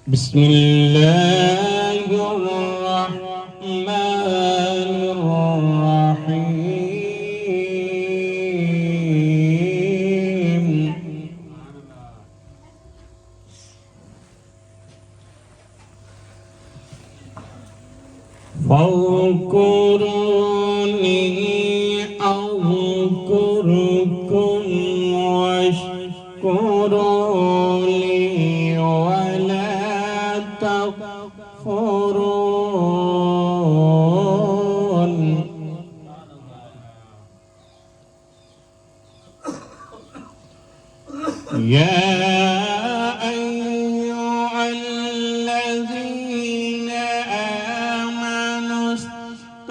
بسم الله الرحمن الرحيم فاذكروني أذكركم واشكروا لي ولا تكفرون يا أيها الذين آمنوا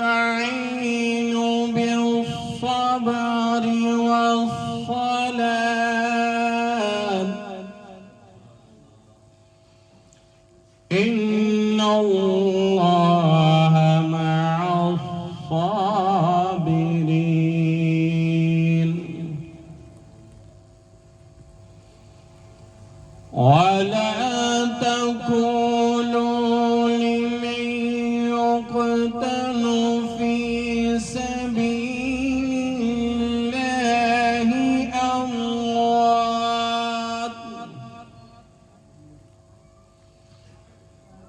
استعينوا بالصبر والصلاة إن الله مع الصابرين ولا تقولوا لمن يقتل في سبيل الله أموات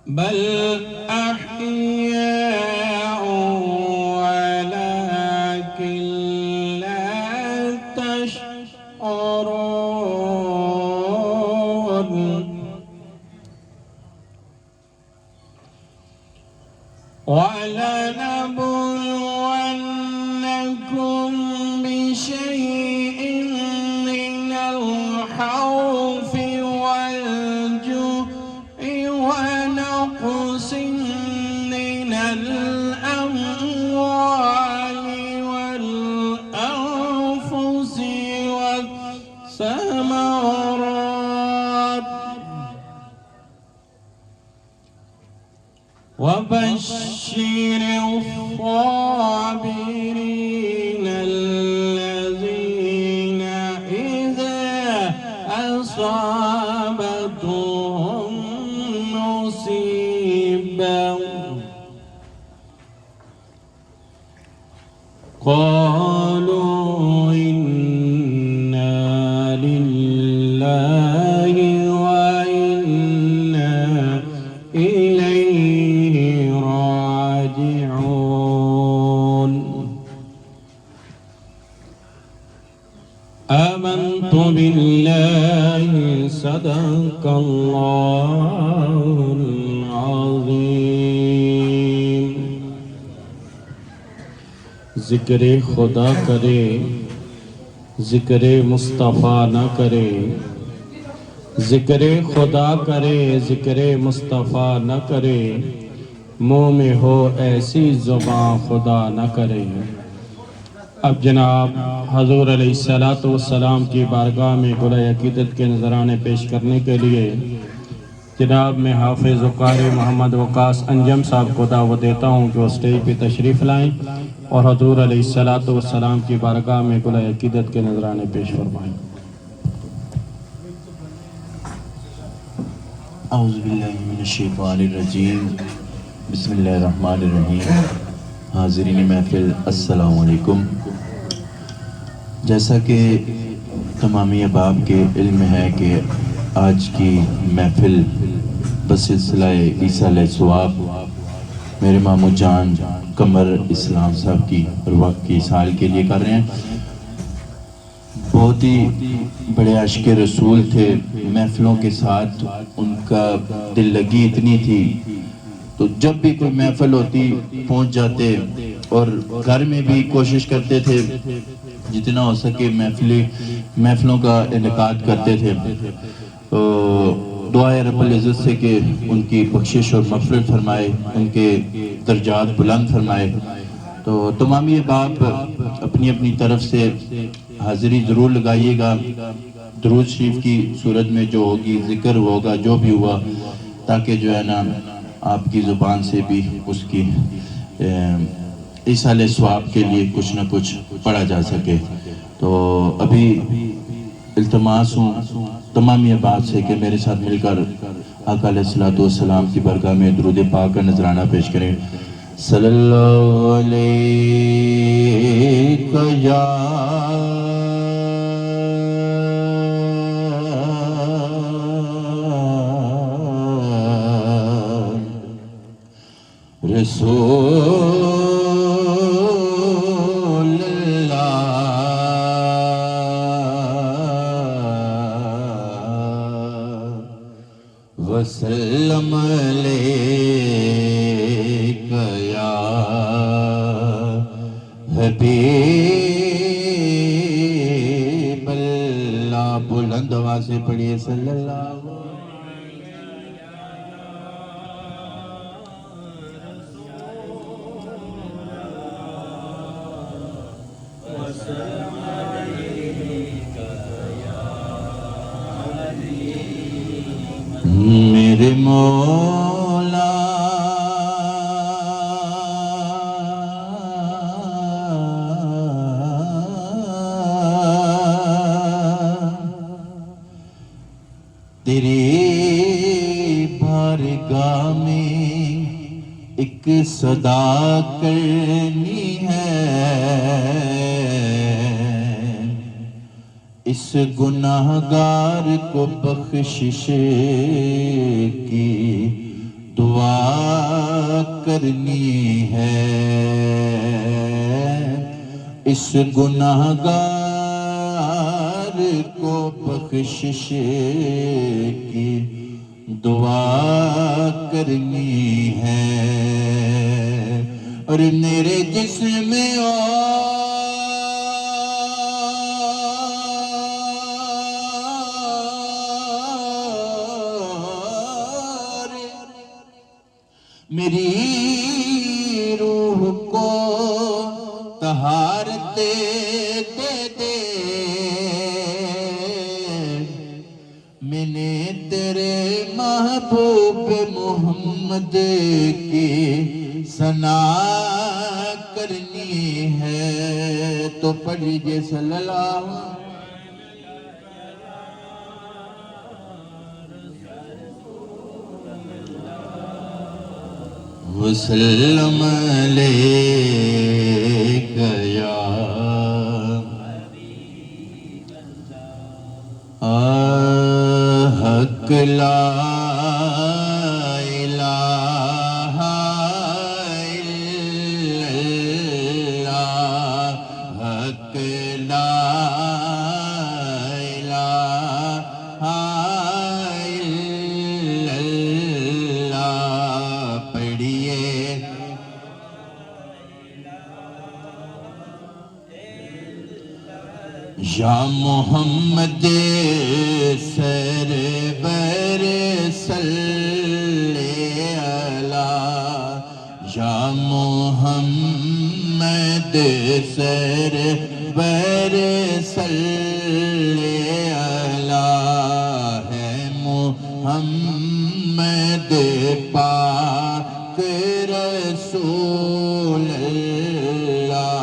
بل أحياء ولكن لا تشعرون ولنبلونكم بشيء من الخوف والجوع ونقص من الأموال والأنفس والثمرات وبشر الصابرين الذين إذا أصابتهم مصيبة قالوا إنا لله وإنا إليه راجعون آمنت بالله صدق الله العظيم ذکر خدا کرے ذکر مصطفیٰ نہ کرے ذکر خدا کرے ذکر مصطفیٰ نہ کرے منہ میں ہو ایسی زبان خدا نہ کرے اب جناب حضور علیہ السلام کی بارگاہ میں گلہ عقیدت کے نذرانے پیش کرنے کے لیے جناب میں حافظ وقاری محمد وقاص انجم صاحب کو دعوت دیتا ہوں کہ وہ اسٹیج پہ تشریف لائیں اور حضور علیہ السلام کی بارگاہ میں گلہ عقیدت کے نذرانے پیش فرمائیں۔ اعوذ باللہ من الشیطان الرجیم بسم اللہ الرحمن الرحیم۔ حاضرین محفل السلام علیکم۔ جیسا کہ تمامی احباب کے علم ہے کہ آج کی محفل بسلسلہ عیسیٰ علیہ الثواب میرے ماموں جان قمر اسلام صاحب کی ارواح کی سال کے لیے کر رہے ہیں۔ بہت ہی بڑے عاشق رسول تھے، محفلوں کے ساتھ ان کا دل لگی اتنی تھی تو جب بھی کوئی محفل ہوتی پہنچ جاتے اور گھر میں بھی کوشش کرتے تھے جتنا ہو سکے محفلوں کا انعقاد کرتے تھے۔ تو دعائے رب العزت سے کہ ان کی بخشش اور مغفرت فرمائے، ان کے درجات بلند فرمائے۔ تو تمام احباب اپنی اپنی طرف سے حاضری ضرور لگائیے گا، درود شریف کی صورت میں جو ہوگی، ذکر ہوگا جو بھی ہوا، تاکہ جو ہے نا آپ کی زبان سے بھی اس کی ایصال ثواب کے لیے کچھ نہ کچھ پڑھا جا سکے۔ تو ابھی التماس ہوں تمام احباب سے کہ میرے ساتھ مل کر آقا علیہ السلام کی برگاہ میں درود پاک کا نذرانہ پیش کریں. صلی اللہ علیہ یا رسول اللہ وسلم علیک یا حبیب اللہ. بلند آواز سے پڑھیے صلی اللہ میرے مولا تیری بارگاہ میں ایک صدا کرنی ہے. اس گناہگار کو بخشش کی دعا کرنی ہے. اس گناہگار کو بخشش کی دعا کرنی ہے. اور میرے جسم میں میری روح کو طہارت دے دے. میں نے تیرے محبوب محمد کی ثنا کرنی ہے. تو پڑھ لیجئے صلی اللہ وسلم علیک یا حق لا الہ الا اللہ حق لا الہ الا اللہ. پڑھیے یا محمد سرور صلی علی یا محمد سرور صلی علی ہے محمد پاک رسول اللہ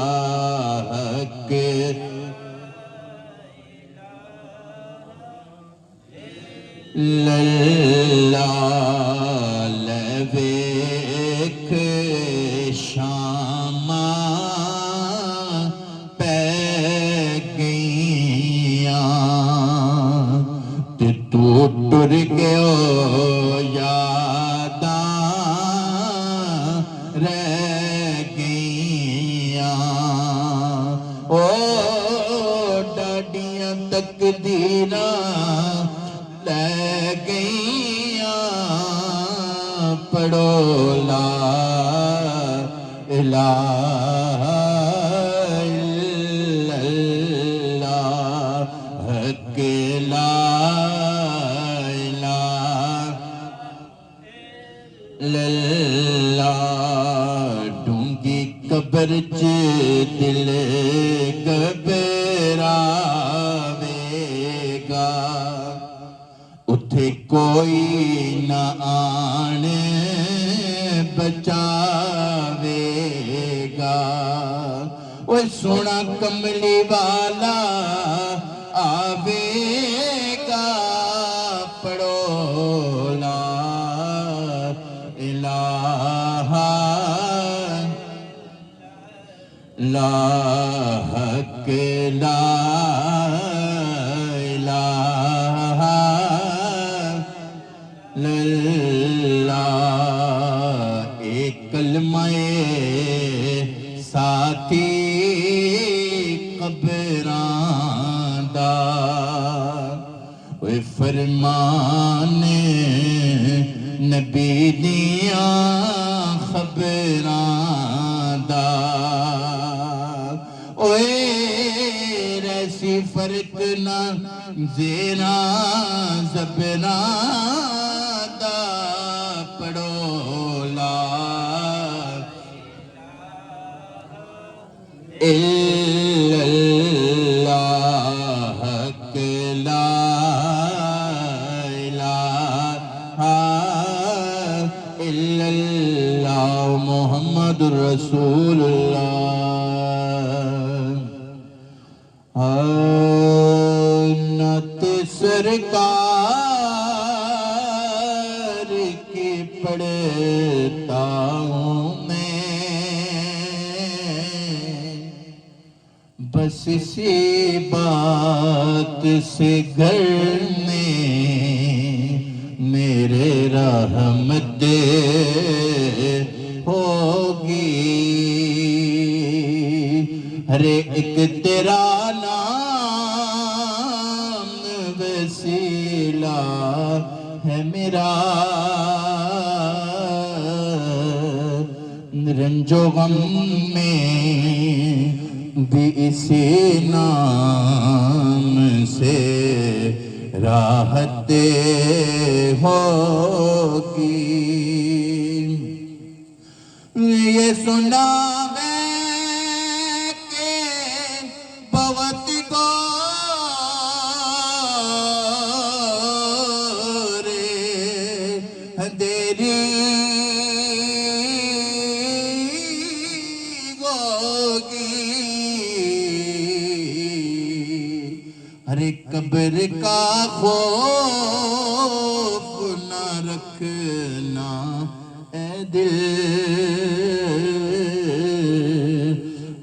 کے لویک شاما پہ گئیاں تے تو ٹر گئے یاداں رہ گئیاں. او ڈاڈیاں تقدیراں لے گئیاں. پڑھو لا الہ الا اللہ حق لا الہ الا اللہ. ڈونگی قبر چ دل گھبراوے گا اتھے کوئی نہ آن بچاوے گا. او وہ سونا کملی والا آوے گا پڑھو لا الہ لا حق لا الہ للہ ایک کلمہ ساتھی قبراں دا وہ فرمان نبی دیاں خبراں دا اوے ریسی فرق نہ زیرا زبراں دا پڑھو لا اللہ حق لا الہ الا اللہ محمد رسول اللہ نعت سرکار کی پڑھتا ہوں میں بس اسی بات سے گھر میں میرے رحمت ہوگی ہر ایک تیرا نام وسیلہ ہے میرا رنج و غم میں بھی اسی نام سے راحت ہوگی یہ سنا ہے کہ بہت گور اندھیری ارے قبر کا خوف نہ رکھنا اے دل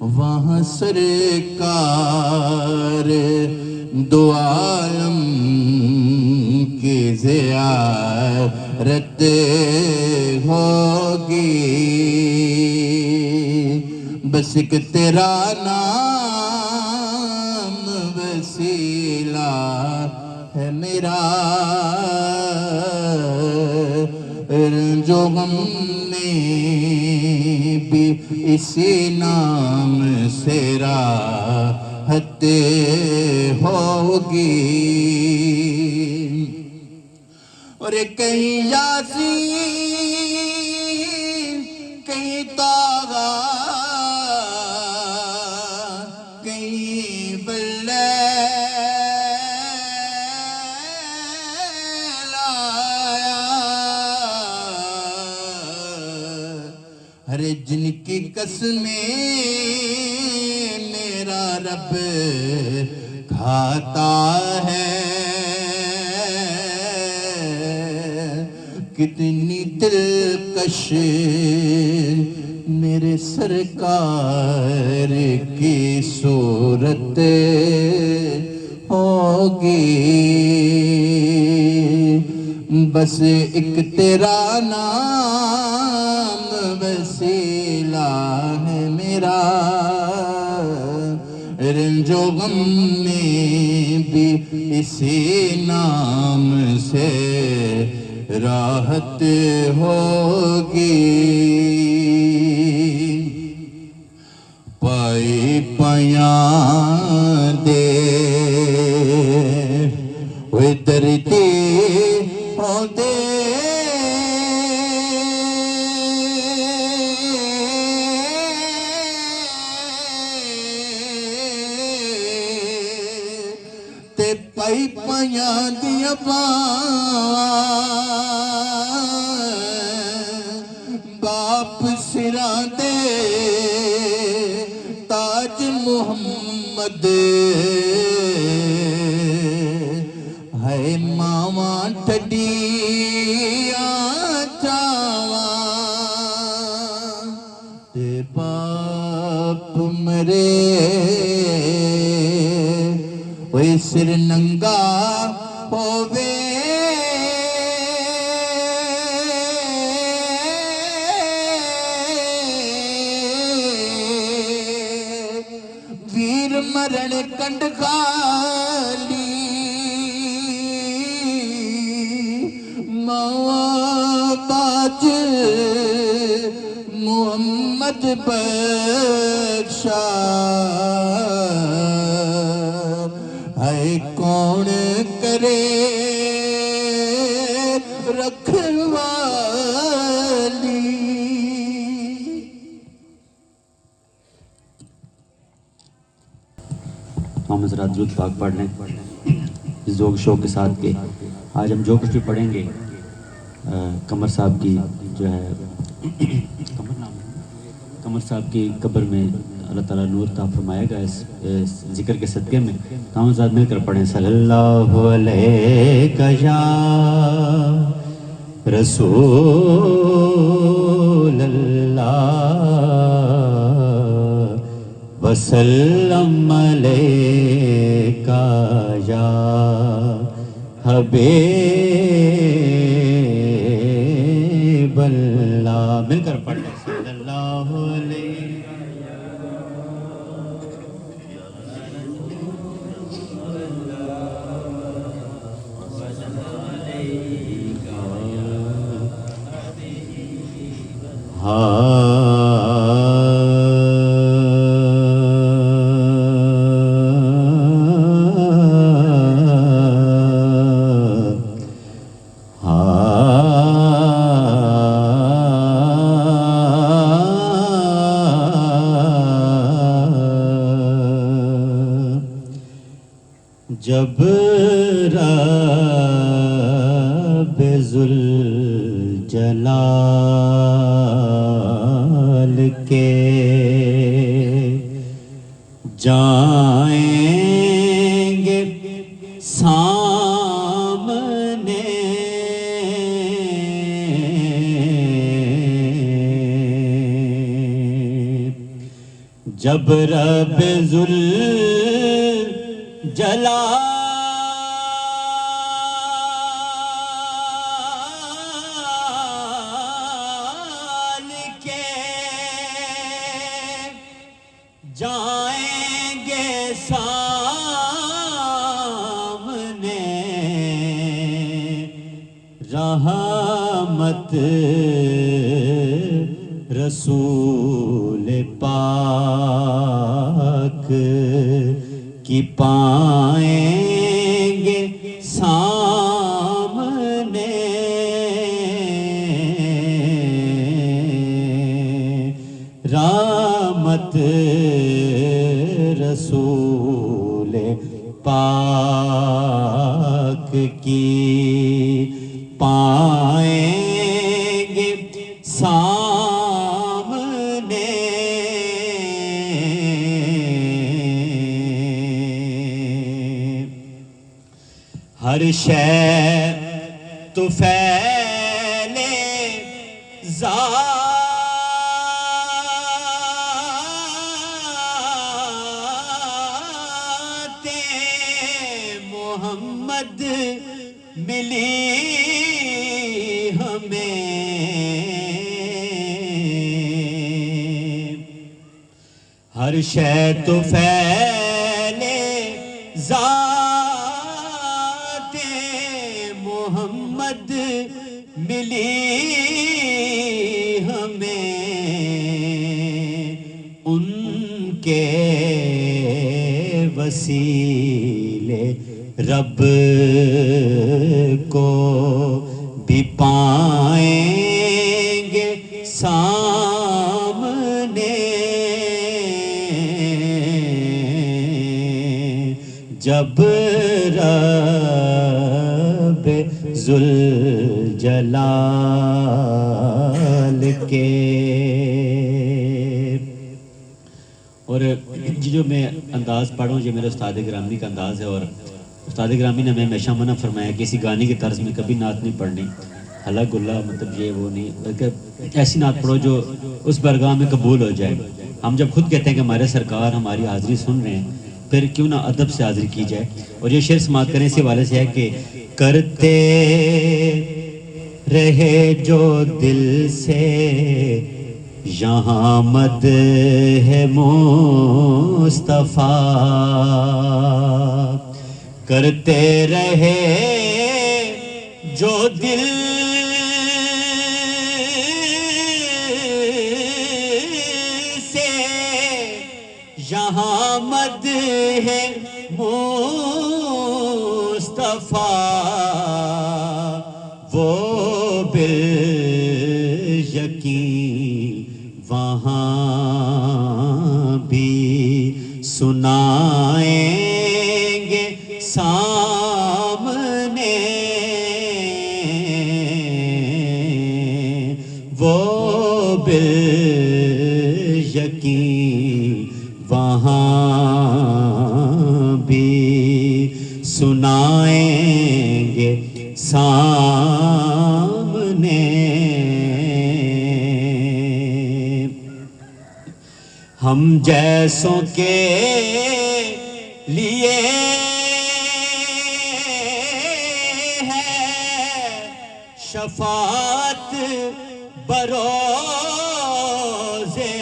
وہاں سرکار دو عالم کی زیارت ہوگی بس ایک تیرا نام وسیلہ ہے میرا رنج و غم میں بھی اسی نام سے راحت ہوگی اور کہیں یاسین کہیں طٰہٰ کہیں باللیل آیا ارے جن کی قسمیں میرا رب کھاتا ہے کتنی دلکش میرے سرکار کی صورت ہوگی بس ایک تیرا نام وسیلہ ہے میرا رنج و غم میں بھی اسی نام سے راحت ہوگی پائی پیاں دے وہ دردی ہو دے تے پائی پیاں دیا باپ سراں دے تاج کوئی سر ننگا ہووے ویر مرن کنڈ خالی ماں باج محمد بخشا ہے کون کرے رکھوالی. ہم حضرات درود پاک پڑھ لیں ذوق شوق کے ساتھ کہ آج ہم جو کچھ بھی پڑھیں گے قمر صاحب کی جو ہے قمر صاحب کی قبر میں اللہ تعالیٰ نور عطا فرمائے گا اس ذکر کے صدقے میں. ہم حضرات مل کر پڑھیں صلی اللہ علیہ یا رسول اللہ وسلم علیکہ یا حبیب اللہ. مل کر پڑھ لیں صلی اللہ علیہ جب رب ذوالجلال کے جائیں گے سامنے جب رب ذوالجلال کے جائیں گے سامنے رحمت رسول پاک کی پائیں گے سامنے رحمت رسول پاک کی پائیں گے سامنے ہر شے تو پھیلے ذات محمد ملی ہمیں ہر شے تو پھیلے ذات محمد ملی ہمیں ان کے وسیلے رب کو بھی پائیں گے سامنے جب رب ذوالجلال کے. اور جو میں انداز پڑھوں یہ میرے استاد گرامی کا انداز ہے، اور استاد گرامی نے ہمیں ہمیشہ منع فرمایا کہ کسی گانے کی طرز میں کبھی نعت نہیں پڑھنی، حلق گلہ مطلب یہ وہ نہیں، بلکہ ایسی نعت پڑھو جو اس برگاہ میں قبول ہو جائے. ہم جب خود کہتے ہیں کہ ہمارے سرکار ہماری حاضری سن رہے ہیں پھر کیوں نہ ادب سے حاضر کی جائے. اور یہ شعر سماعت کرنے سے والے سے ہے کہ کرتے رہے جو دل سے یہاں مد ہے مصطفیٰ، کرتے رہے جو دل سے یہاں مد ہے مصطفیٰ، وہ بالیقین وہاں بھی سنائیں گے سامنے، وہ بالیقین وہاں بھی سنائیں گے سامنے. ہم جیسوں کے لیے ہے شفاعت بروز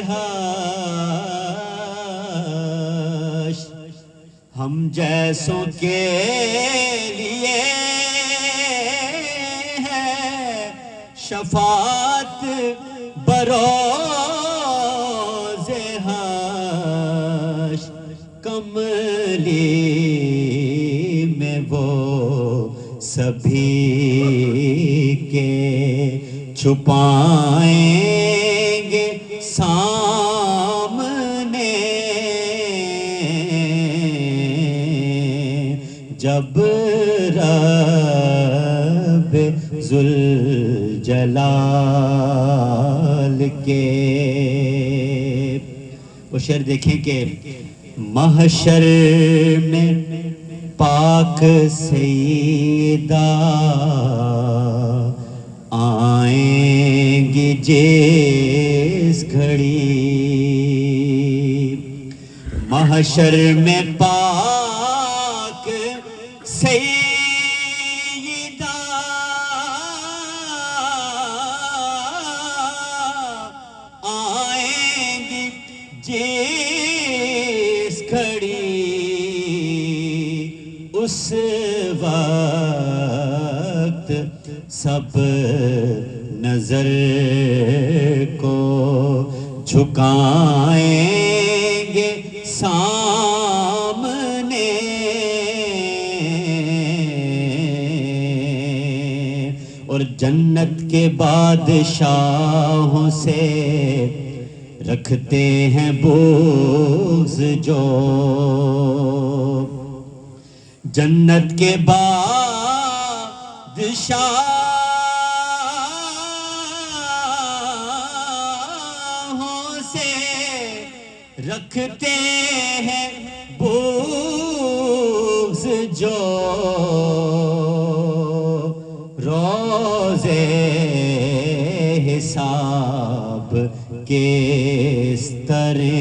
حشر، ہم جیسوں کے لیے ہے شفاعت بروز حشر، کملی میں وہ سبھی کے چھپائیں گے سامنے، جب رب ذوالجلال کے. وہ شعر دیکھیں کہ محشر میں پاک سیدہ آئیں گی جس گھڑی، محشر میں پاک سیدہ آئیں گی جس گھڑی، اس وقت سب نظر کو جھکائیں گے سامنے، اور جنت کے بادشاہوں سے رکھتے ہیں بغض جو، جنت کے بادشاہوں سے رکھتے ہیں بغض جو، روزے حساب کس طرح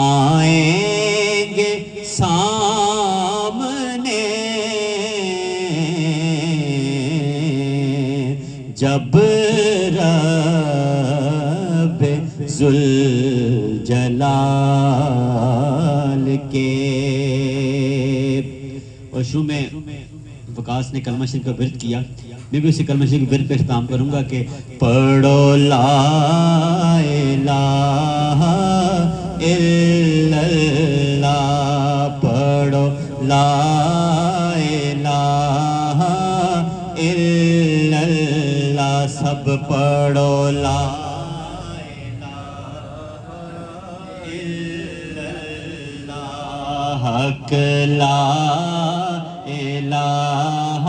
آئیں گے سامنے، جب رب ذوالجلال کے. اور شروع میں وقاص نے کلمہ شریف کا ورد کیا، میں بھی اسی کلمہ شریف کے ورد پہ اختتام کروں گا کہ پڑھو لا الہ الا اللہ، پڑھو لا الہ الا اللہ، سب پڑھو لا الہ الا اللہ، حق لا الہ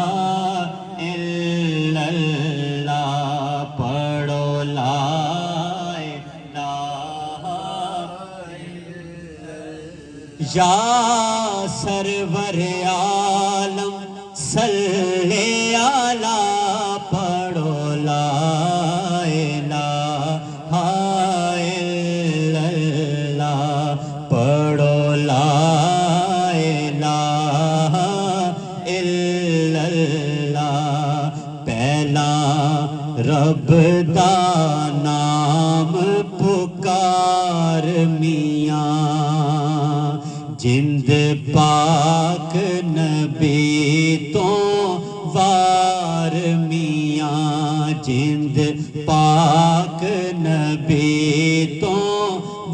الا اللہ، پڑھو لا الہ الا اللہ، یا سرور عالم صلی علی، پڑھو لا الہ الا اللہ، پڑھو لا رب دا نام پکار میاں جند پاک نبی تو وار میاں جند پاک نبی تو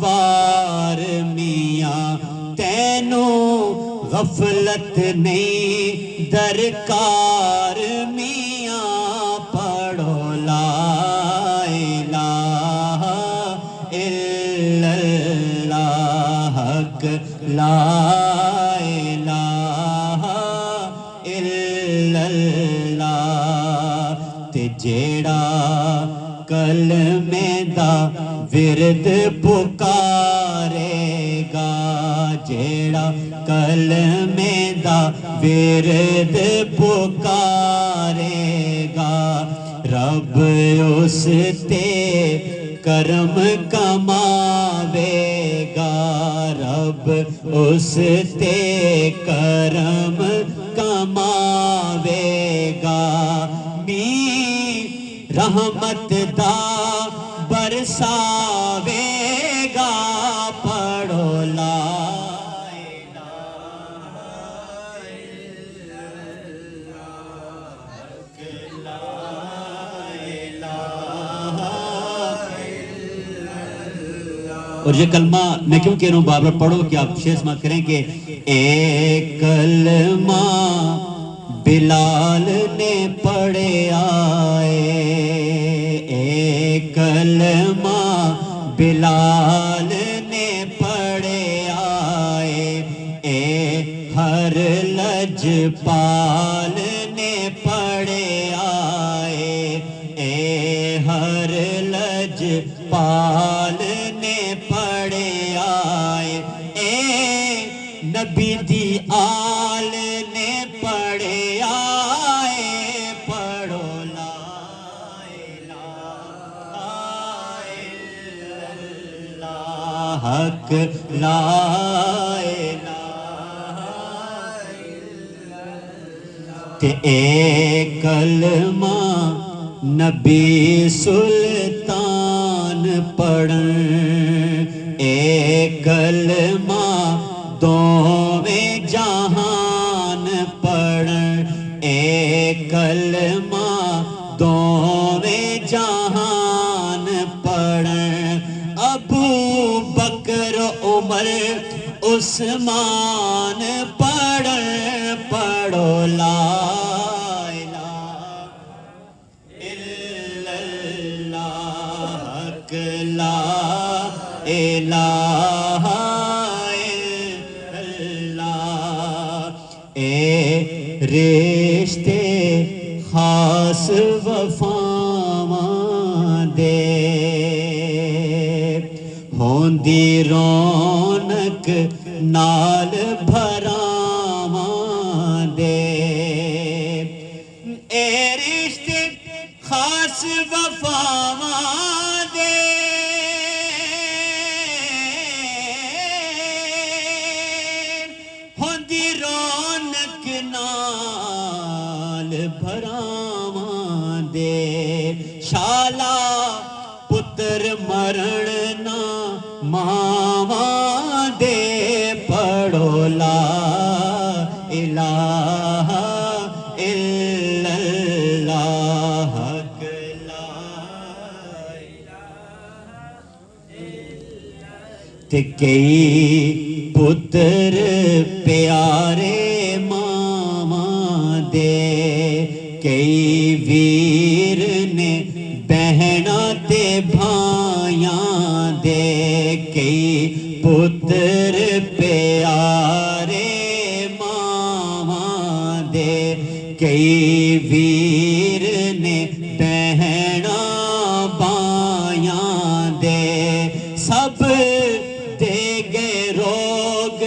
وار میاں تینوں غفلت نہیں درکار میاں پڑھو لا الہ الا اللہ حق لا الہ الا اللہ تے جیڑا کلمے دا ورد پکارے گا جیڑا کلمے دا ورد پکارے گا رب اس تے کرم کماوے گا رب اس تے کرم کماوے گا رحمت دا برساوے گا پڑھو لا اور یہ کلمہ میں کیوں کہہ رہا ہوں بار بار پڑھو کہ آپ شیئر سماعت کریں کہ ایک کلمہ بلال نے پڑھے آئے ایک کلمہ بلال نے پڑھے آئے اے ہر لجپال نے پڑھے آئے اے ہر لجپال نے پڑھے آئے اے نبی دی آل نے پڑھے آئے پڑھو لا الہ الا اللہ حق لا الہ الا اللہ تے ایک کلمہ نبی سلطان پڑھن ایک کلمہ دوویں جہان پڑھن ایک کلمہ دوویں جہان پڑھن ابو بکر عمر عثمان پڑھن پڑھو لا الہ الا اللہ حق لا الہ اے رشتے خاص وفاواں دے ہوندی رونق نال بھراواں دے اے رشتے خاص وفاواں دے ہوندی رونق نال بھراواں دے شالا پتر مرن نہ ماواں دے پڑھو لا الہ الا اللہ حق لا تے کئی پتر پیارے ماواں دے کئی ویر نے بہنا تے بھائیاں دے کئی پتر پیارے ماواں دے کئی ویر نے بہنا بھائیاں دے سب دے گے روگ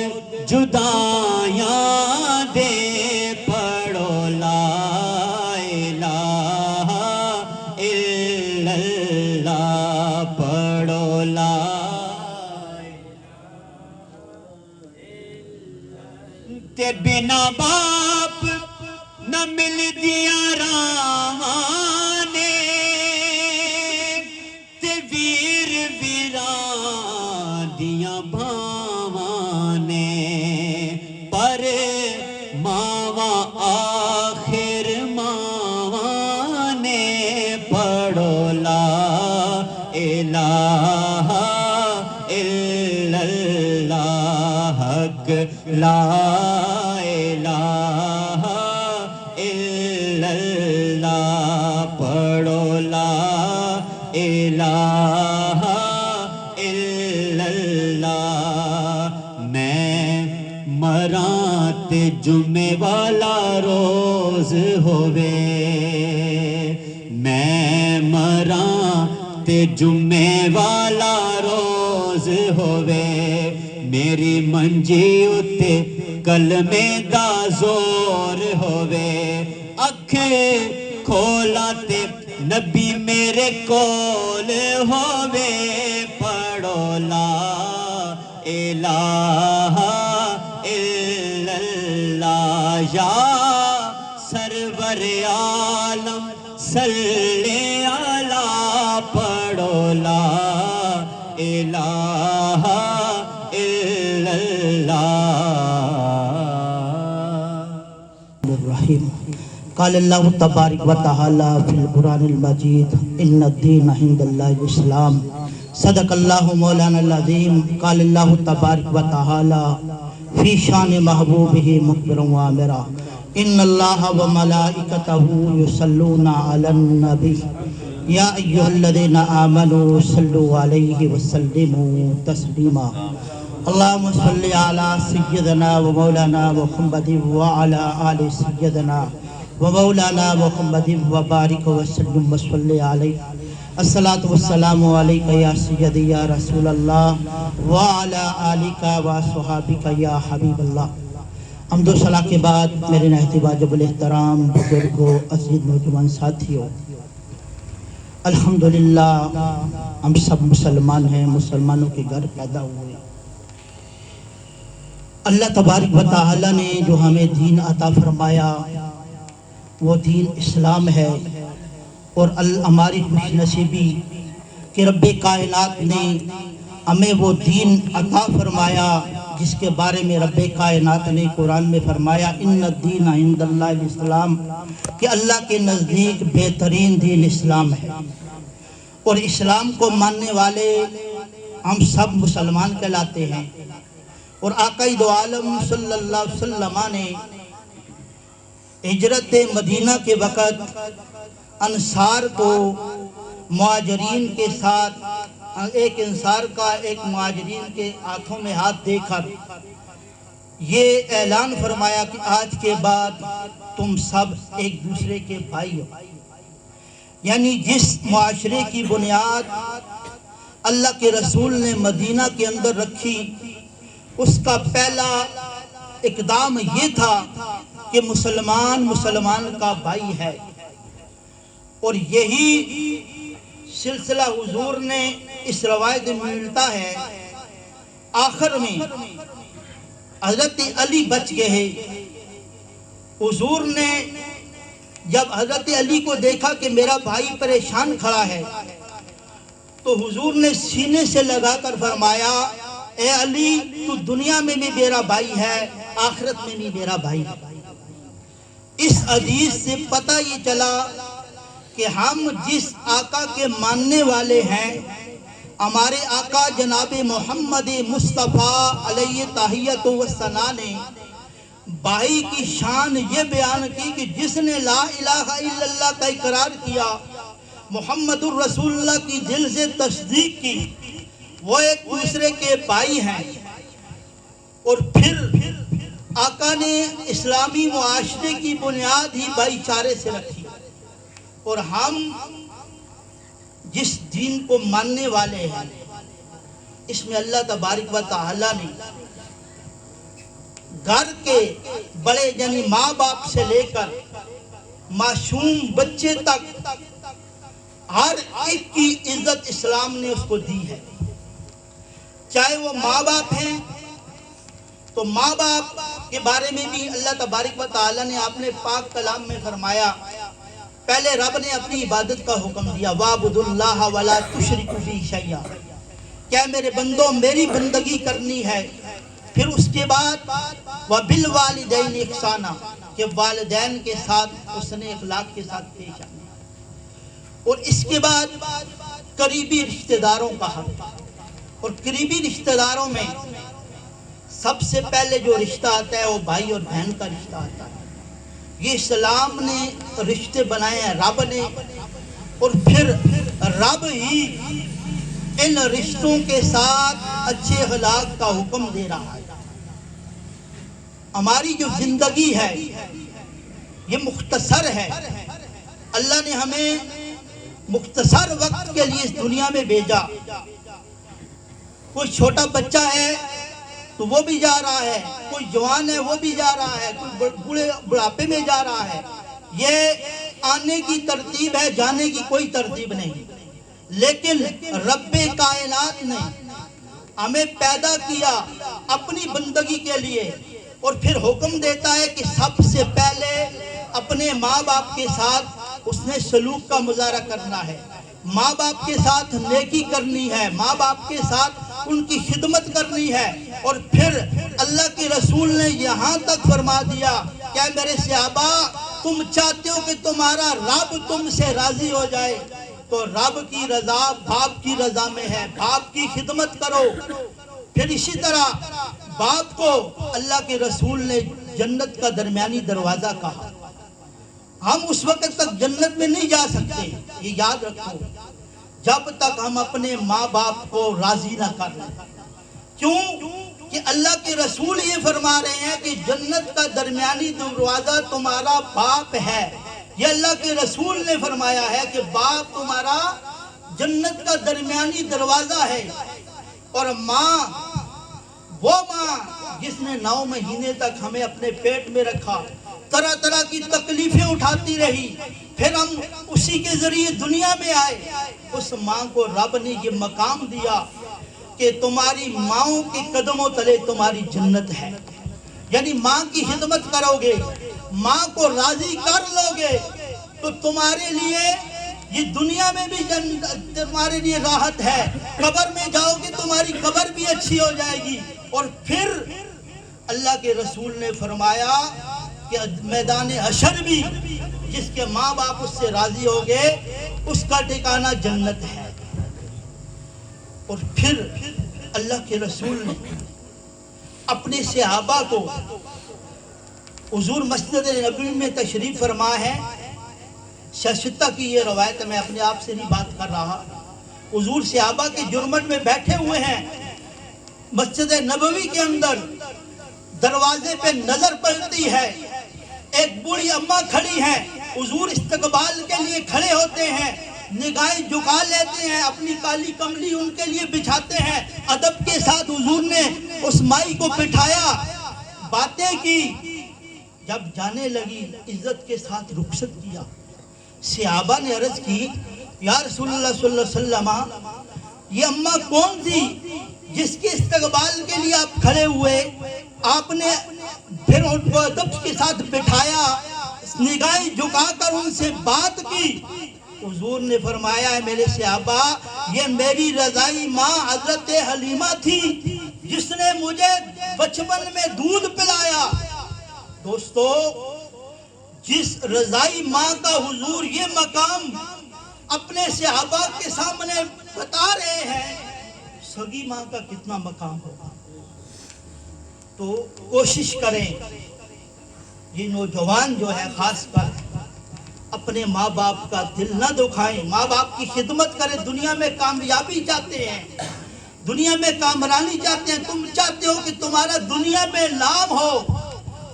جدائیاں دے پڑھو لا الہ الا اللہ پڑھو لا تے بنا باپ نہ مل دیا راواں نے ماوا آخر ماوا نے پڑھو لا الہ الا اللہ حق لا الہ الا اللہ پڑھو لا الہ الا اللہ میں مراں تے جمعے والا روز ہووے میں مراں تے جمعے والا روز ہووے میری منجی اتے کلمے دا زور ہووے اکھیں کھولا تے نبی میرے کول ہووے پڑھو لا الہ الا اللہ یا سرور عالم صلی علی پڑھو لا الہ الا اللہ الرحیم قال اللہ تبارک و تعالی فی القرآن المجید ان الدین عند اللہ الاسلام صدق اللہ مولانا العظیم قال اللہ تبارک و تعالی فی شان محبوبہ مخبرا و آمرا ان اللہ و ملائکتہ یصلون علی النبی یا ایہا الذین آمنوا صلوا علیہ وسلموا تسلیما اللہم صلی علی سیدنا و مولانا محمد وعلی آل سیدنا و مولانا محمد وبارک وسلم وصلی علیہ الصلاة والسلام علیکہ یا سیدی یا رسول اللہ وعلی آلکہ و صحابکہ یا حبیب اللہ حمد و صلاح کے بعد میرے نہایت واجب الاحترام بزرگوں عزیز نوجوان ساتھیوں الحمدللہ ہم سب مسلمان ہیں مسلمانوں کے گھر پیدا ہوئے اللہ تبارک و تعالی نے جو ہمیں دین عطا فرمایا وہ دین اسلام ہے اور ہماری خوش نصیبی کہ رب کائنات نے ہمیں وہ دین عطا فرمایا جس کے بارے میں رب کائنات نے قرآن میں فرمایا ان الدین عند اللہ الاسلام کہ اللہ کے نزدیک بہترین دین اسلام ہے اور اسلام کو ماننے والے ہم سب مسلمان کہلاتے ہیں اور آقا دو عالم صلی اللہ علیہ وسلم نے ہجرت مدینہ کے وقت انصار کو مہاجرین کے ساتھ ایک انصار کا ایک مہاجرین کے ہاتھوں میں ہاتھ دے کر یہ اعلان فرمایا کہ آج کے بعد تم سب ایک دوسرے کے بھائی ہو یعنی جس معاشرے کی بنیاد اللہ کے رسول نے مدینہ کے اندر رکھی اس کا پہلا اقدام یہ تھا کہ مسلمان کا بھائی ہے اور یہی سلسلہ حضور نے اس روایت میں ملتا ہے آخر میں حضرت علی بچ گئے حضور نے جب حضرت علی کو دیکھا کہ میرا بھائی پریشان کھڑا ہے تو حضور نے سینے سے لگا کر فرمایا اے علی تو دنیا میں بھی میرا بھائی ہے آخرت میں بھی میرا بھائی ہے اس حدیث سے پتہ یہ چلا کہ ہم جس آقا کے ماننے والے ہیں ہمارے آقا جناب محمد مصطفیٰ علیہ تحیت و ثنا نے بھائی کی شان یہ بیان کی کہ جس نے لا الہ الا اللہ کا اقرار کیا محمد الرسول اللہ کی دل سے تصدیق کی وہ ایک دوسرے کے بھائی ہیں اور پھر آقا نے اسلامی معاشرے کی بنیاد ہی بھائی چارے سے رکھی اور ہم جس دین کو ماننے والے ہیں اس میں اللہ تبارک و تعالی نے گھر کے بڑے یعنی ماں باپ سے لے کر معصوم بچے تک ہر ایک کی عزت اسلام نے اس کو دی ہے چاہے وہ ماں باپ ہیں تو ماں باپ کے بارے میں بھی اللہ تبارک و تعالی نے اپنے پاک کلام میں فرمایا پہلے رب نے اپنی عبادت کا حکم دیا وَاعْبُدُوا اللَّهَ وَلَا تُشْرِكُوا بِهِ شَيْئًا کیا میرے بندوں میری بندگی کرنی ہے پھر اس کے بعد وَبِالْوَالِدَيْنِ اِحْسَانًا کہ والدین کے ساتھ اس نے اخلاق کے ساتھ پیش آنا. اور اس کے بعد قریبی رشتہ داروں کا حق. اور قریبی رشتہ داروں میں سب سے پہلے جو رشتہ آتا ہے وہ بھائی اور بہن کا رشتہ آتا ہے. یہ اسلام نے رشتے بنائے ہیں رب نے, اور پھر رب ہی ان رشتوں کے ساتھ اچھے اخلاق کا حکم دے رہا ہے. ہماری جو زندگی ہے یہ مختصر ہے. اللہ نے ہمیں مختصر وقت کے لیے اس دنیا میں بھیجا. کوئی چھوٹا بچہ ہے تو وہ بھی جا رہا ہے, کوئی جوان ہے وہ بھی جا رہا ہے, کوئی بڑھاپے میں جا رہا ہے. یہ آنے کی ترتیب ہے, جانے کی کوئی ترتیب نہیں. لیکن رب کائنات نے ہمیں پیدا کیا اپنی بندگی کے لیے, اور پھر حکم دیتا ہے کہ سب سے پہلے اپنے ماں باپ کے ساتھ اس نے سلوک کا مظاہرہ کرنا ہے, ماں باپ کے ساتھ نیکی کرنی ہے, ماں باپ کے ساتھ ان کی خدمت کرنی ہے. اور پھر اللہ کے رسول نے یہاں تک فرما دیا کہ میرے صحابہ تم چاہتے ہو کہ تمہارا رب تم سے راضی ہو جائے تو رب کی رضا باپ کی رضا میں ہے, باپ کی خدمت کرو. پھر اسی طرح باپ کو اللہ کے رسول نے جنت کا درمیانی دروازہ کہا. ہم اس وقت تک جنت میں نہیں جا سکتے, یہ یاد رکھو, جب تک ہم اپنے ماں باپ کو راضی نہ کر لیں. کیوں کہ اللہ کے رسول یہ فرما رہے ہیں کہ جنت کا درمیانی دروازہ تمہارا باپ ہے. یہ اللہ کے رسول نے فرمایا ہے کہ باپ تمہارا جنت کا درمیانی دروازہ ہے. اور ماں وہ ماں جس نے 9 مہینے تک ہمیں اپنے پیٹ میں رکھا, طرح طرح کی تکلیفیں اٹھاتی رہی, پھر ہم اسی کے ذریعے دنیا میں آئے. اس ماں کو رب نے یہ مقام دیا کہ تمہاری ماؤں کے قدموں تلے تمہاری جنت ہے. یعنی ماں کی خدمت کرو گے, ماں کو راضی کر لو گے تو تمہارے لیے یہ دنیا میں بھی تمہارے لیے راحت ہے, قبر میں جاؤ گے تمہاری قبر بھی اچھی ہو جائے گی. اور پھر اللہ کے رسول نے فرمایا کہ میدان حشر بھی جس کے ماں باپ اس سے راضی ہو گئے اس کا ٹھکانہ جنت ہے. اور پھر اللہ کے رسول نے اپنے صحابہ کو, حضور مسجد نبوی میں تشریف فرما ہے, شاشتہ کی یہ روایت ہے, میں اپنے آپ سے نہیں بات کر رہا. حضور صحابہ کے جرمن میں بیٹھے ہوئے ہیں مسجد نبوی کے اندر, دروازے پہ نظر پڑتی ہے, ایک بوڑھی اماں کھڑی ہیں, حضور استقبال کے لیے کھڑے ہوتے ہیں, نگاہیں جھکا لیتے ہیں, اپنی کالی کملی ان کے لیے بچھاتے ہیں. ادب کے ساتھ حضور نے اس مائی کو بٹھایا, باتیں کی, جب جانے لگی عزت کے ساتھ رخصت کیا. صحابہ نے عرض کی یا رسول اللہ صلی اللہ علیہ وسلم یہ اماں کون تھی جس کے استقبال کے لیے آپ کھڑے ہوئے, آپ نے پھر ان کو ادب کے ساتھ بٹھایا, نگاہیں جھکا کر ان سے بات کی. حضور نے فرمایا ہے میرے صحابہ یہ میری رضائی ماں حضرت حلیمہ تھی جس نے مجھے بچپن میں دودھ پلایا. دوستو جس رضائی ماں کا حضور یہ مقام اپنے صحابہ کے سامنے بتا رہے ہیں, سگی ماں کا کتنا مقام ہوگا. تو کوشش کریں, یہ نوجوان جو ہے خاص کر اپنے ماں باپ کا دل نہ دکھائیں, ماں باپ کی خدمت کریں. دنیا میں کامیابی چاہتے ہیں, دنیا میں کامرانی چاہتے ہیں, تم چاہتے ہو کہ تمہارا دنیا میں نام ہو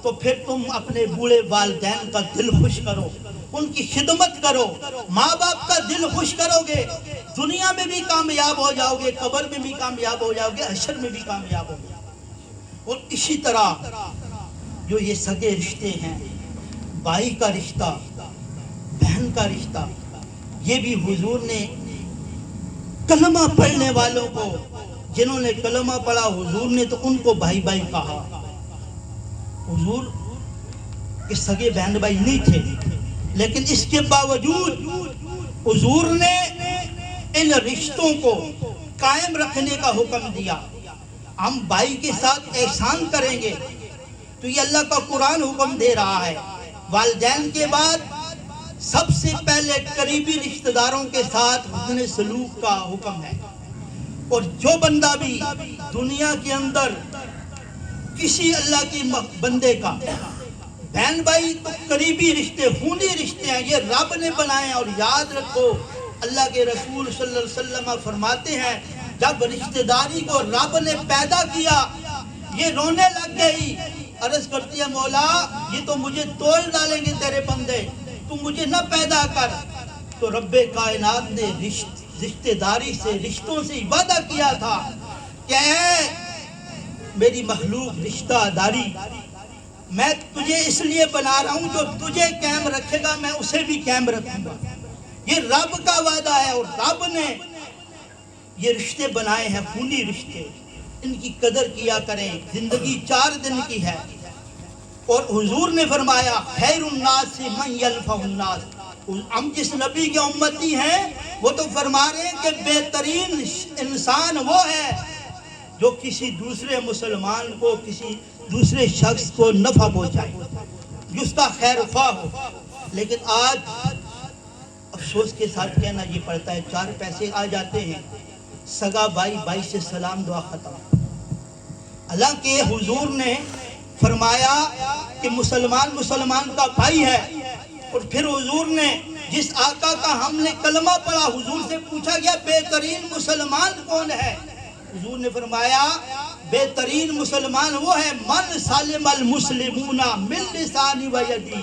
تو پھر تم اپنے بوڑھے والدین کا دل خوش کرو, ان کی خدمت کرو. ماں باپ کا دل خوش کرو گے دنیا میں بھی کامیاب ہو جاؤ گے, قبر میں بھی کامیاب ہو جاؤ گے, حشر میں بھی کامیاب ہو گے. اور اسی طرح جو یہ سگے رشتے ہیں, بھائی کا رشتہ, بہن کا رشتہ, یہ بھی حضور نے کلمہ پڑھنے والوں کو, جنہوں نے کلمہ پڑھا حضور نے تو ان کو بھائی بھائی کہا. حضور کے سگے بہن بھائی نہیں تھے, لیکن اس کے باوجود حضور نے ان رشتوں کو قائم رکھنے کا حکم دیا. ہم بھائی کے ساتھ احسان کریں گے تو یہ اللہ کا قرآن حکم دے رہا ہے۔ والدین کے بعد سب سے پہلے قریبی رشتہ داروں کے ساتھ حسن سلوک کا حکم ہے۔ اور جو بندہ بھی دنیا کے اندر کسی اللہ کی بندے کا بہن بھائی تو قریبی رشتے خونی رشتے ہیں، یہ رب نے بنائے ہیں۔ اور یاد رکھو اللہ کے رسول صلی اللہ علیہ وسلم فرماتے ہیں جب رشتہ داری کو رب نے پیدا کیا یہ رونے لگ گئی، عرض کرتی ہے مولا یہ تو مجھے توڑ ڈالیں گے تیرے بندے، تو مجھے نہ پیدا کر۔ تو رب کائنات نے رشتہ داری سے رشتوں سے وعدہ کیا تھا کہ اے میری مخلوق رشتہ داری میں تجھے اس لیے بنا رہا ہوں جو تجھے قائم رکھے گا میں اسے بھی قائم رکھوں گا۔ یہ رب کا وعدہ ہے اور رب نے یہ رشتے بنائے ہیں، خونی رشتے، ان کی قدر کیا کریں۔ زندگی 4 دن کی ہے اور حضور نے فرمایا خیر الناس من یلفظ الناس، ہم جس نبی کے امتی ہیں وہ تو فرما رہے ہیں کہ بہترین انسان وہ ہے جو کسی دوسرے مسلمان کو کسی دوسرے شخص کو نفع پہنچائے، جو اس کا خیر خواہ ہو۔ لیکن آج افسوس کے ساتھ کہنا یہ پڑتا ہے 4 پیسے آ جاتے ہیں، سگا بھائی بھائی سے سلام دعا ختم۔ حالانکہ حضور نے فرمایا کہ مسلمان کا بھائی ہے، اور پھر حضور نے جس آقا کا ہم نے کلمہ پڑھا حضور سے پوچھا گیا بہترین مسلمان کون ہے؟ حضور نے فرمایا بہترین مسلمان وہ ہے من سالم المسلمون من لسانی و یدی،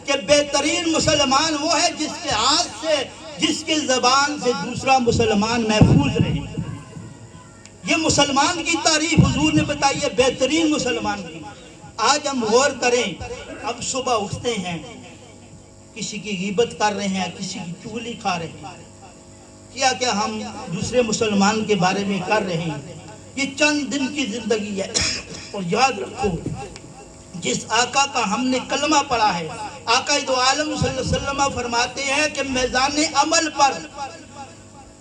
کہ بہترین مسلمان وہ ہے جس کے ہاتھ سے جس کے زبان سے دوسرا مسلمان محفوظ رہے۔ یہ مسلمان کی تعریف حضور نے بتائی ہے بہترین مسلمان کی۔ آج ہم غور کریں، اب صبح اٹھتے ہیں کسی کی غیبت کر رہے ہیں، کسی کی چغلی کھا رہے ہیں، کیا ہم دوسرے مسلمان کے بارے میں کر رہے ہیں۔ یہ چند دن کی زندگی ہے اور یاد رکھو جس آقا کا ہم نے کلمہ پڑھا ہے، آقا دو عالم صلی اللہ علیہ وسلم فرماتے ہیں کہ میدان عمل پر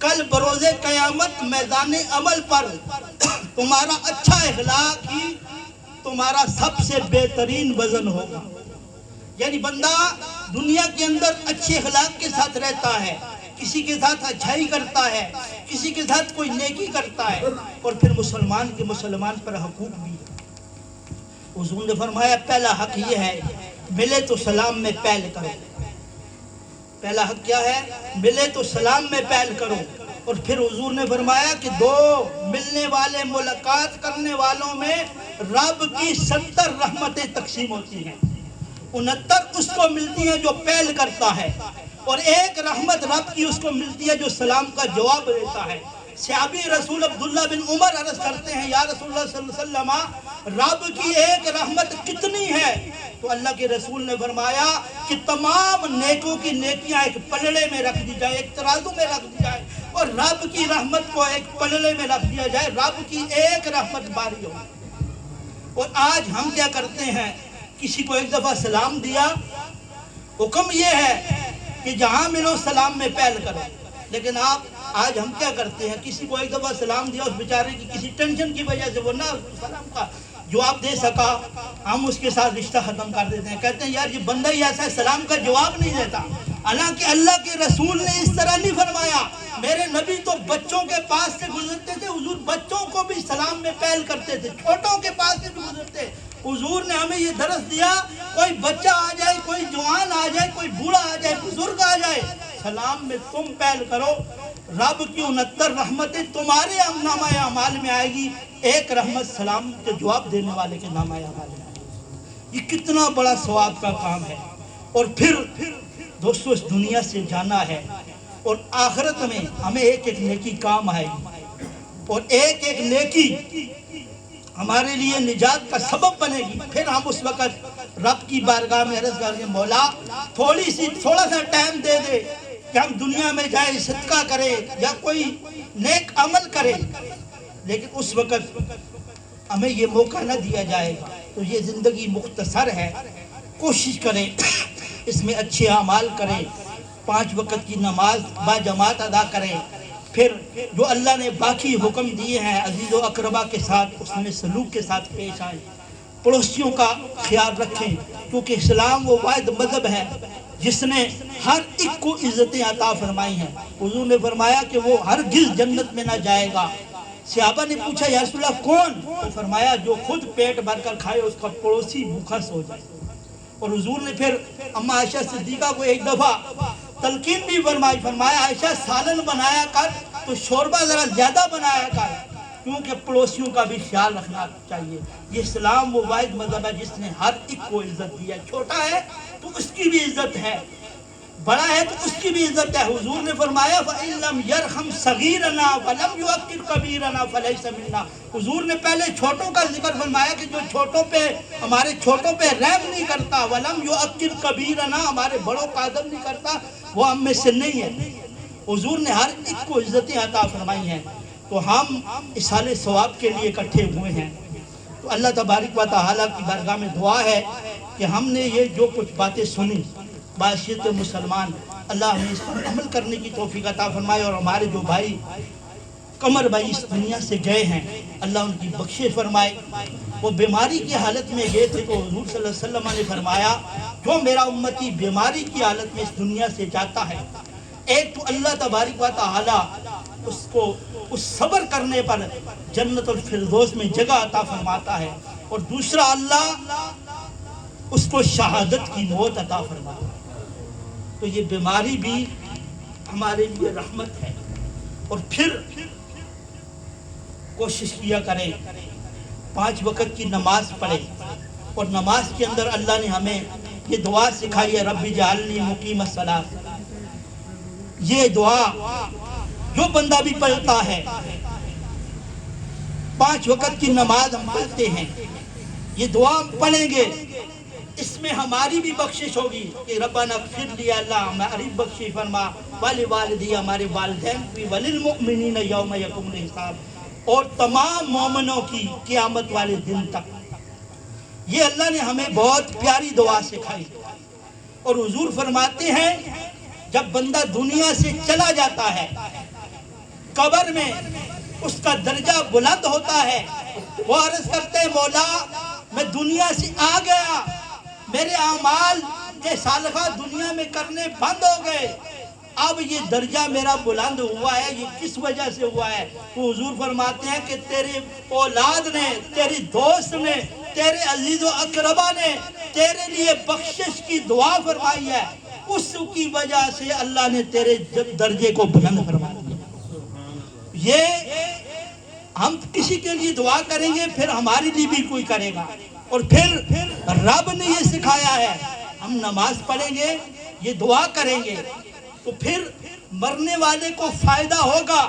کل بروز قیامت میدان عمل پر تمہارا اچھا اخلاق ہی تمہارا سب سے بہترین وزن ہوگا۔ یعنی بندہ دنیا کے اندر اچھے اخلاق کے ساتھ رہتا ہے، کسی کے ساتھ اچھائی کرتا ہے، کسی کے ساتھ کوئی نیکی کرتا ہے، اور پھر مسلمان پر حقوق بھی ہے۔ حضور نے فرمایا پہلا حق یہ ہے ملے تو سلام میں پہل کرو۔ پہلا حق کیا ہے؟ ملے تو سلام میں پہل کرو۔ اور پھر حضور نے فرمایا کہ 2 ملنے والے ملاقات کرنے والوں میں رب کی 70 رحمتیں تقسیم ہوتی ہیں، 69 اس کو ملتی ہیں جو پہل کرتا ہے، اور 1 رحمت رب کی اس کو ملتی ہے جو سلام کا جواب دیتا ہے۔ صحابی رسول عبداللہ بن عمر عرض کرتے ہیں یا رسول اللہ صلی اللہ علیہ وسلم رب کی 1 رحمت کتنی ہے؟ تو اللہ کے رسول نے فرمایا کہ تمام نیکوں کی نیکیاں ایک پلڑے میں رکھ دی جائے، ایک ترازو میں رکھ دی جائے، اور رب کی رحمت کو ایک پلڑے میں رکھ دیا جائے، رب کی 1 رحمت باری ہو۔ اور آج ہم کیا کرتے ہیں، کسی کو 1 دفعہ سلام دیا، حکم یہ ہے کہ جہاں ملو سلام میں پہل کرو، لیکن آج ہم کیا کرتے ہیں، کسی کو 1 دفعہ سلام دیا، اس بیچارے کی کسی ٹینشن کی وجہ سے وہ نہ سلام کا جواب دے سکا، ہم اس کے ساتھ رشتہ ختم کر دیتے ہیں، کہتے ہیں یار یہ بندہ ہی ایسا ہے سلام کا جواب نہیں دیتا۔ حالانکہ اللہ کے رسول نے اس طرح نہیں فرمایا، میرے نبی تو بچوں کے پاس سے گزرتے تھے، حضور بچوں کو بھی سلام میں پہل کرتے تھے، چھوٹوں کے پاس سے بھی گزرتے۔ حضور نے ہمیں یہ درس دیا، کوئی بچہ آ جائے، کوئی جوان آ جائے، کوئی بوڑھا آ جائے، بزرگ آ جائے، سلام میں تم پہل کرو، رب کی 69 رحمتیں تمہارے نامہ اعمال میں آئے گی، 1 رحمت سلام کے جواب دینے والے کے نامہ اعمال میں آئے گی۔ یہ کتنا بڑا ثواب کا کام ہے۔ اور پھر دوستو اس دنیا سے جانا ہے اور آخرت میں ہمیں 1 نیکی کام آئے گی، اور 1 نیکی ہمارے لیے نجات کا سبب بنے گی۔ پھر ہم اس وقت رب کی بارگاہ میں عرض کریں گے مولا تھوڑا سا ٹائم دے دے کہ ہم دنیا میں جائیں صدقہ کریں یا کوئی نیک عمل کریں، لیکن اس وقت ہمیں یہ موقع نہ دیا جائے گا۔ تو یہ زندگی مختصر ہے، کوشش کریں اس میں اچھے اعمال کریں، 5 وقت کی نماز با جماعت ادا کریں، پھر جو اللہ نے باقی حکم دیے ہیں عزیز و اقربا کے ساتھ اس میں سلوک کے ساتھ پیش آئیں، پڑوسیوں کا خیال رکھیں، کیونکہ اسلام وہ واحد مذہب ہے جس نے ہر ایک کو عزتیں عطا فرمائی ہیں۔ حضور نے فرمایا کہ وہ ہرگز جنت میں نہ جائے گا۔ صحابہ نے پوچھا یا رسول اللہ کون؟ تو فرمایا جو خود پیٹ بھر کر کھائے اس کا پڑوسی بھوکا سو جائے۔ اور حضور نے پھر اما عائشہ صدیقہ کو ایک دفعہ تلقین بھی فرمائی، فرمایا عائشہ سالن بنایا کر تو شوربہ ذرا زیادہ بنایا کر، کیونکہ پڑوسیوں کا بھی خیال رکھنا چاہیے۔ یہ اسلام وہ واحد مذہب ہے جس نے ہر ایک کو عزت دی ہے، چھوٹا ہے تو اس کی بھی عزت ہے، بڑا ہے تو اس کی بھی عزت ہے۔ حضور نے فرمایا فَإِن لَمْ يَرْحَمْ صَغِيرَنَا وَلَمْ يُعَقِّرْ كَبِيرَنَا فَلَيْسَ مِنَّا۔ حضور نے پہلے چھوٹوں کا ذکر فرمایا کہ جو چھوٹوں پہ ہمارے چھوٹوں پہ رحم نہیں کرتا، وَلَمْ يُعَقِّرْ كَبِيرَنَا ہمارے بڑوں کا ادب نہیں کرتا، وہ ہم میں سے نہیں ہے۔ حضور نے ہر ایک کو عزتیں عطا فرمائی ہیں، تو ہم اصحال ثواب کے لیے اکٹھے ہوئے ہیں۔ تو اللہ تبارک و تعالیٰ کی بارگاہ میں دعا ہے کہ ہم نے یہ جو کچھ باتیں سنی بحیثیت مسلمان، اللہ ہمیں اس پر عمل کرنے کی توفیق عطا فرمائے، اور ہمارے جو بھائی قمر بھائی اس دنیا سے گئے ہیں اللہ ان کی بخشش فرمائے۔ وہ بیماری کی حالت میں گئے تھے تو حضور صلی اللہ علیہ وسلم نے فرمایا جو میرا امتی بیماری کی حالت میں اس دنیا سے جاتا ہے، ایک تو اللہ تبارک و تعالی اس کو اس صبر کرنے پر جنت الفردوس میں جگہ عطا فرماتا ہے، اور دوسرا اللہ اس کو شہادت کی موت عطا فرماتا ہے۔ تو یہ بیماری بھی ہمارے لیے رحمت ہے۔ اور پھر کوشش کیا کریں 5 وقت کی نماز پڑھیں، اور نماز کے اندر اللہ نے ہمیں یہ دعا سکھائی ہے رب اجعلنی مقیم الصلاۃ۔ یہ دعا جو بندہ بھی پڑھتا ہے، 5 وقت کی نماز ہم پڑھتے ہیں، یہ دعا ہم پڑھیں گے، اس میں ہماری بھی بخشش ہوگی کہ ربنا اغفر لی، اللہ ہماری بخشش فرما، والدی ہمارے والدین کی، وللمؤمنین یوم یقوم الحساب، اور تمام مومنوں کی قیامت والے دن تک۔ یہ اللہ نے ہمیں بہت پیاری دعا سکھائی، اور حضور فرماتے ہیں جب بندہ دنیا سے چلا جاتا ہے قبر میں اس کا درجہ بلند ہوتا ہے، وہ عرض کرتے ہیں مولا میں دنیا سے آ گیا، میرے اعمال کے صالحہ دنیا میں کرنے بند ہو گئے، اب یہ درجہ میرا بلند ہوا ہے، یہ کس وجہ سے ہوا ہے؟ تو حضور فرماتے ہیں کہ تیرے اولاد نے، تیری دوست نے، تیرے عزیز و اقربا نے تیرے لیے بخشش کی دعا فرمائی ہے، اس کی وجہ سے اللہ نے تیرے درجے کو بلند فرما دیا۔ یہ ہم کسی کے لیے دعا کریں گے پھر ہمارے لیے بھی کوئی کرے گا، اور پھر رب نے یہ سکھایا ہے ہم نماز پڑھیں گے، یہ دعا کریں گے تو پھر مرنے والے کو فائدہ ہوگا۔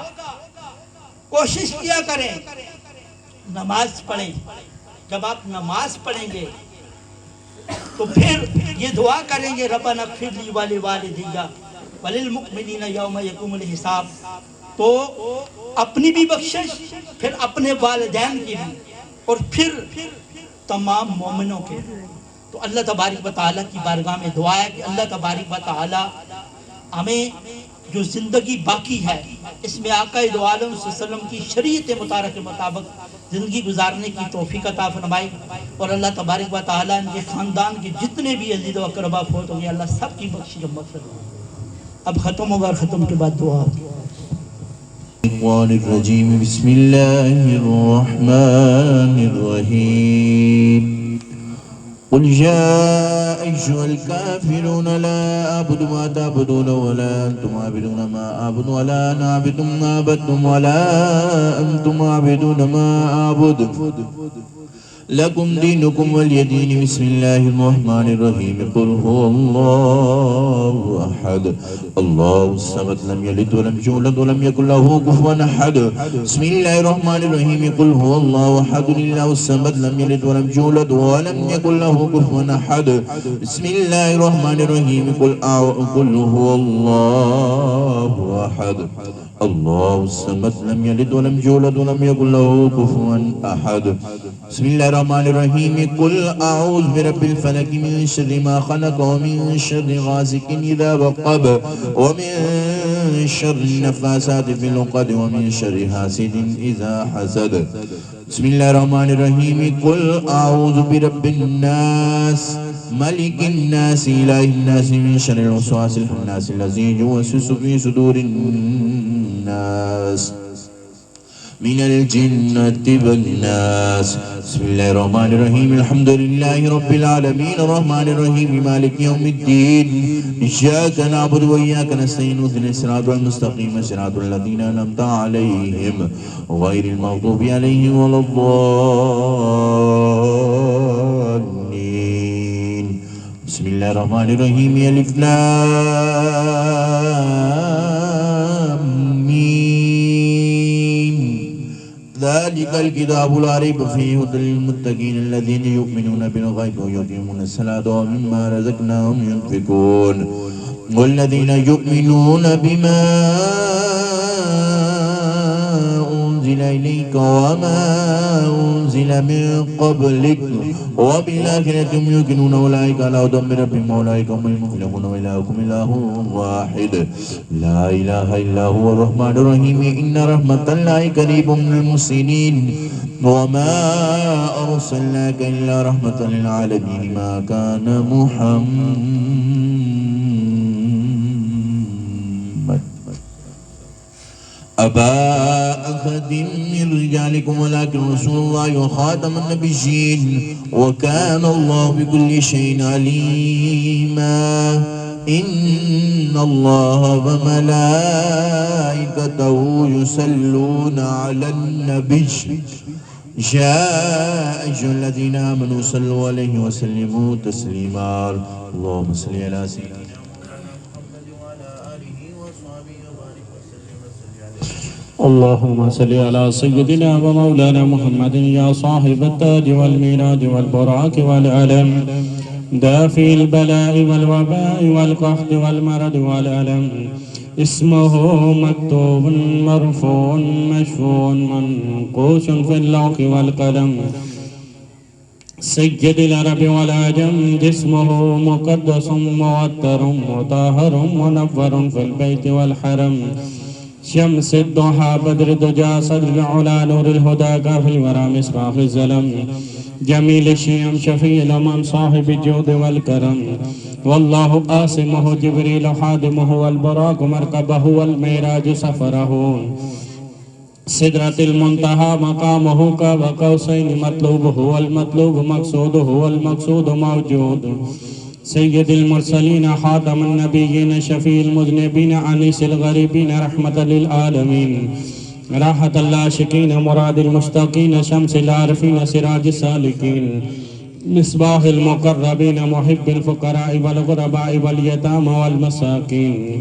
کوشش کیا کریں نماز پڑھیں، جب آپ نماز پڑھیں گے تو پھر یہ دعا کریں گے ربنا اغفر لی ولوالدی وللمؤمنین یوم یقوم الحساب، تو اپنی بھی بخشش، پھر اپنے والدین کی بھی، اور پھر تمام مومنوں کے۔ تو اللہ تبارک و تعالیٰ کی بارگاہ میں دعا ہے کہ اللہ تبارک و تعالیٰ ہمیں جو زندگی باقی ہے اس میں آقا دو عالم صلی اللہ علیہ وسلم کی شریعت مطالعہ کے مطابق زندگی گزارنے کی توفیق عطا فرمائے، اور اللہ تبارک و تعالیٰ ان کے خاندان کے جتنے بھی عزیز و اقربا فوت ہوں گے اللہ سب کی بخشش و مغفرت کرے۔ اب ختم ہوگا اور ختم کے بعد دعا ہوگی۔ الرجیم بسم اللہ الرحمن الرحیم قل یا ایہا الکافرون لا اعبد ما تعبدون ولا انتم عابدون ما اعبد ولا انا عابد ما عبدتم ولا انتم عابدون ما اعبد لکم دینکم ولی دین بسم اللہ الرحمن الرحیم قل هو اللہ احد اللہ الصمد لم یلد ولم یولد ولم یکن له کفوا احد بسم اللہ الرحمن الرحیم قل هو اللہ احد اللہ الصمد لم یلد ولم یولد ولم یکن له کفوا احد بسم اللہ الرحمن الرحیم قل هو اللہ احد اللہ الصمد لم یلد ولم یولد ولم یکن له کفوا احد بسم اللہ الرحمن الرحیم قل اعوذ برب الفلق من شر ما خلق ومن شر غاسق اذا وقب ومن شر النفاسات في العقد ومن شر حاسد إذا حسد بسم الله الرحمن الرحيم قل أعوذ برب الناس ملك الناس إله الناس من شر الوسواس الخناس الذي يوسوس في صدور الناس من الجنة والناس بسم الله الرحمن الرحيم الحمد لله رب العالمين الرحمن الرحيم مالك يوم الدين إياك نعبد وإياك نستعين اهدنا الصراط المستقيم صراط الذين أنعمت عليهم غير المغضوب عليهم ولا الضالين بسم الله الرحمن الرحيم ألف لام ميم ذلك الكتاب لا ريب فيه هدى للمتقين الذين يؤمنون بالغيب ويقيمون الصلاة ومما رزقناهم ينفقون والذين يؤمنون بما أنزل إليك وما أنزل من قبلك وبالآخرة هم يوقنون أولئك على هدى من ربهم وأولئك هم المفلحون وإلهكم إله واحد لا إله إلا هو الرحمن الرحيم إن رحمة الله قريب من المحسنين وما أرسلناك إلا رحمة للعالمين ما كان محمد أبا أحد من رجالكم ولكن رسول الله وخاتم النبيين وكان الله بكل شيء عليما إن الله وملائكته يصلون على النبي يا أيها الذين آمنوا صلوا عليه وسلموا تسليما اللهم صل على سيدنا اللهم صل على سيدنا ومولانا محمد يا صاحب التاج والميراج والبراق والعلم دافع البلاء والوباء والقحط والمرض والألم اسمه مكتوب مرفوع مشفوع منقوش في اللوح والقلم سيد العرب والعجم جسمه مقدس موتر مطهر منور في البيت والحرم شمس الضحى بدر الدجى صدر العلا نور الهدى كافي الورى مصباح الظلم جميل الشيم شفيع الأمم صاحب الجود والكرم والله آسمه جبريل حادمه والبراق مركبه والميراج سفره سدرة المنتهى مقامه كاب قوسين مطلوبه والمطلوب مقصوده والمقصود موجود سيد المرسلين خاتم النبيين شفيع المذنبين أنيس الغريبين رحمة للعالمين راحة العاشقين مراد المشتاقين شمس العارفين سراج السالكين مصباح المقربين محب الفقراء والغرباء واليتامى والمساكين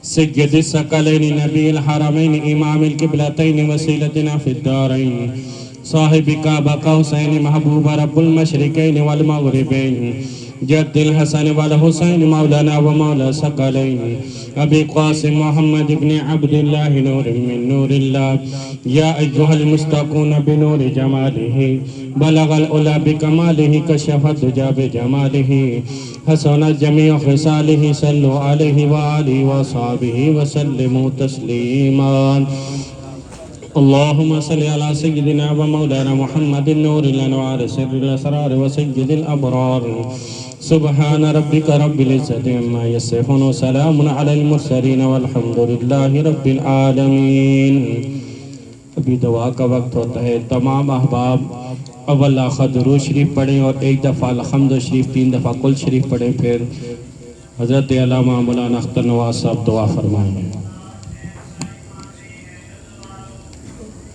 سيد الثقلين نبي الحرمين إمام القبلتين وسيلتنا في الدارين صاحب كعبة قوسين محبوب رب المشرقين والمغربين جد الحسن والحسين مولانا ومولى ثقلين أبي قاسم محمد بن عبد الله نور من نور الله يا أيها المستقون بنور جماله بلغ الأولى بكماله كشف الدجى بجماله حسن جميع خصاله صلوا عليه وآله وصحبه وسلموا تسليما اللهم صل على سيدنا ومولانا محمد نور الأنوار سر الأسرار وسيد الأبرار سبحان ربك رب العزة عما يصفون وسلام على المرسلين والحمد لله رب العالمين ابھی دعا کا وقت ہوتا ہے تمام احباب اول آخر درود شریف پڑھیں اور ایک دفعہ الحمد شریف 3 دفعہ کل شریف پڑھیں پھر حضرت علامہ مولانا اختر نواز صاحب دعا فرمائیں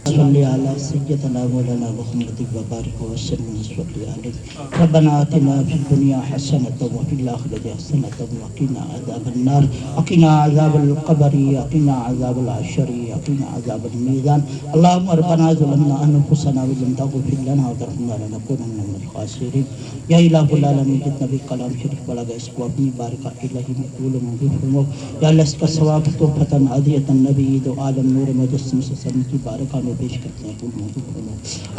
صلی علی سیدنا مولانا محمد وبارک وسلم صلی علیہ ربنا آتنا فی الدنیا حسنۃ وفی الآخرۃ حسنۃ وقنا عذاب النار وقنا عذاب القبر وقنا عذاب الحشر وقنا عذاب المیزان اللهم ربنا ظلمنا انفسنا وإن لم تغفر لنا وترحمنا لنكونن من الخاسرین یا الہ العالمین جتنا بھی کلام شریف پڑھا گیا اس کو اپنی بارکہ الہی مقبول و منظور فرماؤ یا اللہ اس کا ثواب تو فتن عدیت النبی دو عالم نور مجسم سے سب کی بارکہ میں پیش کرتے ہیں قبول منظور فرما.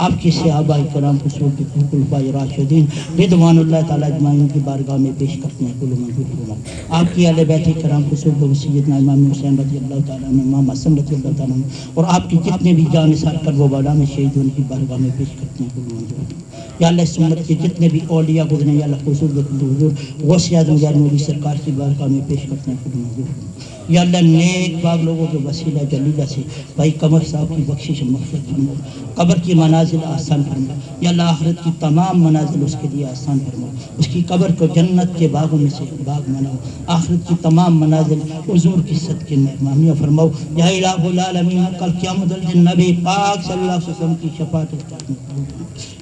آپ کی صحابہ کرام رسول کے خلفائے راشدین رضوان اللہ تعالیٰ اجمعین کی بارگاہ میں پیش کرتے ہیں قبول منظور فرما. آپ کی اہل بیت کرام رسول سیدنا امام حسین رضی اللہ تعالیٰ عنہ، امام حسن رضی اللہ تعالیٰ عنہ، اور آپ کی جتنے بھی جان نثار کرب و بلا میں شہید ان کی بارگاہ میں پیش کرتے ہیں قبول منظور فرما. یا اللہ اس امت کے جتنے بھی اولیاء گزرے یا اللہ حضور غوث اعظم یار نبی سرکار کی بارگاہ میں پیش کرتے ہیں قبول منظور فرما. یا اللہ نیک باغ لوگوں کے وسیلہ جلیلہ سے بھائی قمر صاحب کی بخشش مغفرت فرما، قبر کی منازل آسان فرما. یا اللہ آخرت کی تمام منازل اس کے لیے آسان فرما، اس کی قبر کو جنت کے باغوں میں سے باغ بناؤ. آخرت کی تمام منازل حضور کی صدقے مہمانیاں فرماؤ. یا الہ العالمین کل قیامت الدین نبی پاک صلی اللہ علیہ وسلم کی شفاعت کرنا.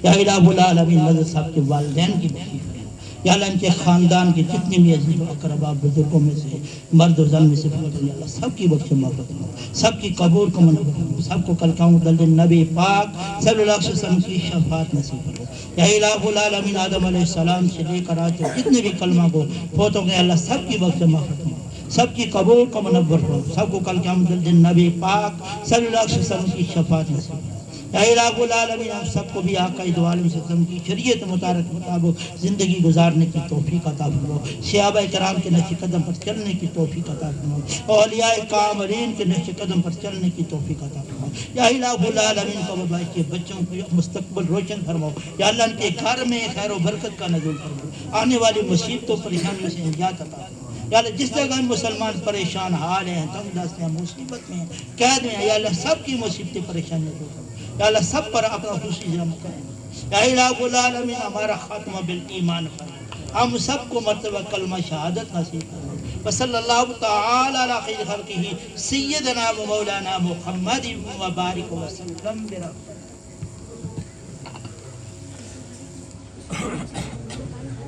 یا الہ العالمین حضرت صاحب کے والدین کی بخشش. یا اللہ ان کے خاندان کے جتنے بھی عزیز و اقربا بزرگوں میں سے مرد و زن میں سے یا اللہ سب کی بخش معافت کرو، سب کی قبول کو منظور کرو، سب کو کل قیامت الدین نبی پاک صلی اللہ علیہ وسلم کی شفاعت نصیب کرو. یا الہ العالمین آدم علیہ السلام سے لے کر آج جتنے بھی کلمہ کو فوت ہو گئے اللہ سب کی بخش معافت کرو، سب کی قبول کو منور کرو، سب کو کل قیامت الدین نبی پاک صلی اللہ علیہ وسلم کی شفاعت نصیب کرو. یا الہ العالمین ہم سب کو بھی آقا دو عالم وسلم کی شریعت مطابق مطابق زندگی گزارنے کی توفیق عطا فرماؤ. صحابہ کرام کے نقش قدم پر چلنے کی توفیق عطا فرماؤ. اولیاء کاملین کے نقش قدم پر چلنے کی توفیق عطا فرماؤ. یا الہ العالمین کو بھائی کے بچوں کو مستقبل روشن فرماؤ. یا اللہ ان کے گھر میں خیر و برکت کا نزول فرماؤ، آنے والی مصیبتوں پریشانیوں سے نجات عطا فرماؤ. یا اللہ جس جگہ مسلمان پریشان حال ہیں، تنگ دست ہیں، مصیبت میں ہیں، قید میں ہیں، یا اللہ سب کی مصیبتیں پریشانیاں دور کرو. یا اللہ سب پر اپنا خصوصی رحم کریں. یا الہ العالمین ہمارا خاتمہ بالایمان فرما، ہم سب کو مرتبہ کلمہ شہادت نصیب کرو. وصلی اللہ تعالی علی خیر خلقہ سیدنا و مولانا محمد و بارک وسلم برحمتہ.